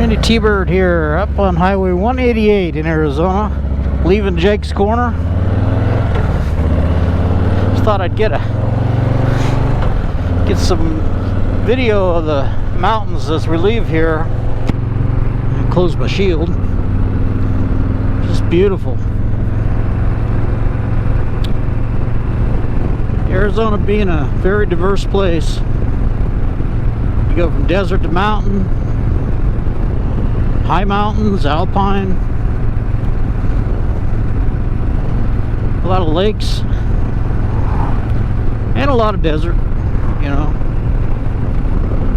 Randytbird here, up on Highway 188 in Arizona, leaving Jake's Corner. Just thought I'd get some video of the mountains as we leave here. And close my shield. Just beautiful. Arizona being a very diverse place. You go from desert to mountain, high mountains, alpine, a lot of lakes, and a lot of desert, you know.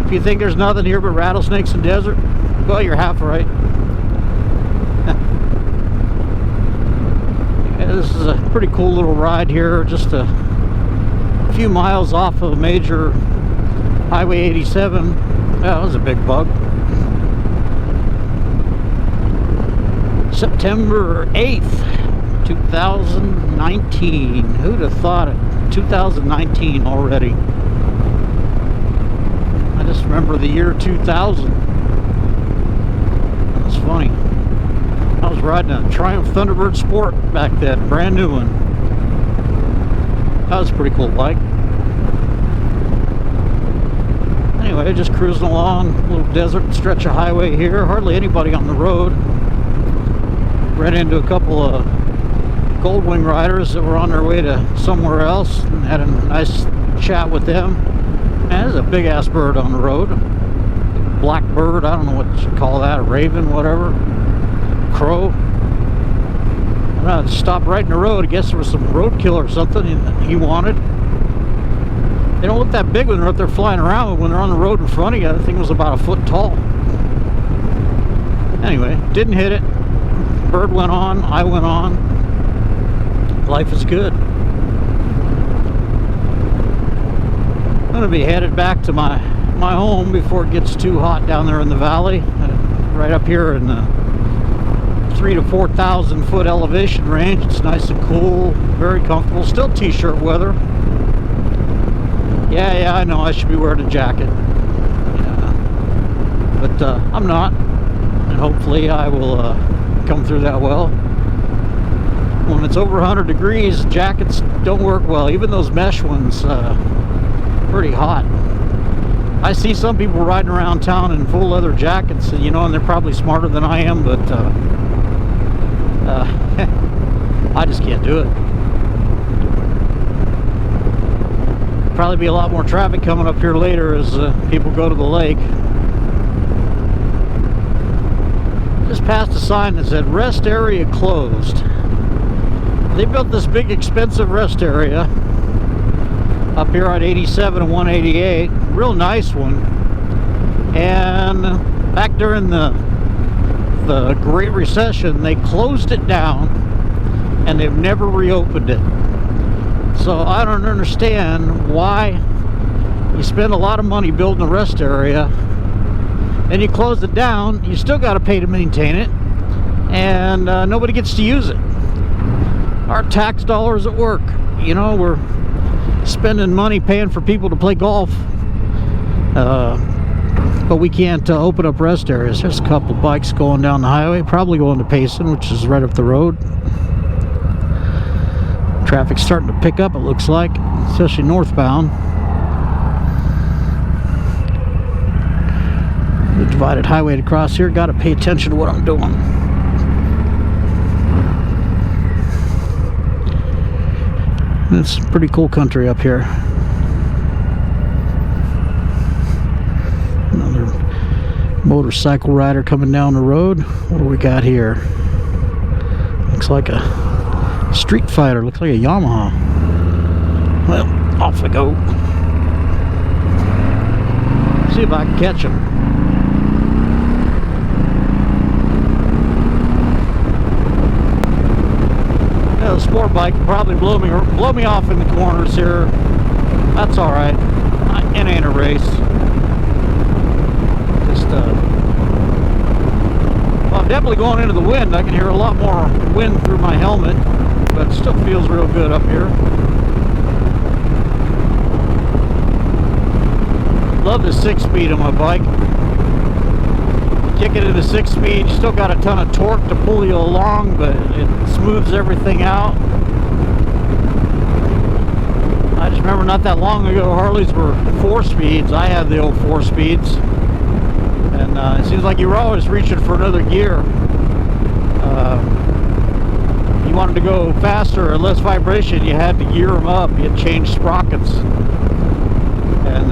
If you think there's nothing here but rattlesnakes and desert, well, you're half right. Yeah, this is a pretty cool little ride here, just a few miles off of major Highway 87. Yeah, that was a big bug. September 8th, 2019. Who'd have thought it? 2019 already. I just remember the year 2000. That's funny. I was riding a Triumph Thunderbird Sport back then, brand new one. That was a pretty cool bike. Anyway, just cruising along, a little desert stretch of highway here. Hardly anybody on the road. Ran into a couple of Goldwing riders that were on their way to somewhere else and had a nice chat with them. Man, there's a big ass bird on the road. Black bird, I don't know what you call that, a raven, whatever. Crow. I stopped right in the road. I guess there was some roadkill or something he wanted. They don't look that big when they're up there flying around, but when they're on the road in front of you, the thing was about a foot tall. Anyway, didn't hit it. Bird went on, I went on. Life is good. I'm going to be headed back to my home before it gets too hot down there in the valley. Right up here in the 3,000 to 4,000 foot elevation range. It's nice and cool, very comfortable. Still t-shirt weather. Yeah, I know I should be wearing a jacket. Yeah. But I'm not. And hopefully I will come through that well. When it's over 100 degrees, jackets don't work well. Even those mesh ones, pretty hot. I see some people riding around town in full leather jackets, you know, and they're probably smarter than I am, but I just can't do it. Probably be a lot more traffic coming up here later as people go to the lake. Just passed a sign that said rest area closed. They built this big expensive rest area up here on 87 and 188. Real nice one. And back during the Great Recession, they closed it down and they've never reopened it. So I don't understand why you spend a lot of money building a rest area and you close it down. You still got to pay to maintain it, and nobody gets to use it. Our tax dollars at work. You know, we're spending money paying for people to play golf, but we can't open up rest areas. There's a couple bikes going down the highway, probably going to Payson, which is right up the road. Traffic's starting to pick up, it looks like, especially northbound. The divided highway to cross here, got to pay attention to what I'm doing. It's pretty cool country up here. Another motorcycle rider coming down the road. What do we got here? Looks like a Street Fighter, looks like a Yamaha. Well, off we go. See if I can catch him. Yeah, the sport bike will probably blow me off in the corners here. That's all right. It ain't a race. Just well, I'm definitely going into the wind. I can hear a lot more wind through my helmet, but it still feels real good up here. Love the 6-speed on my bike. kick it into 6-speed, you still got a ton of torque to pull you along, but it smooths everything out. I just remember not that long ago, Harleys were 4-speeds. I had the old 4-speeds, and it seems like you were always reaching for another gear. You wanted to go faster or less vibration, you had to gear them up. You had to change sprockets. And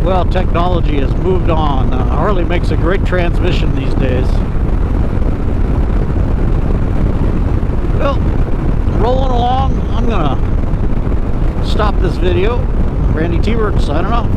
well, technology has moved on. Harley makes a great transmission these days. Well, rolling along, I'm gonna stop this video. Randy Bird signing off.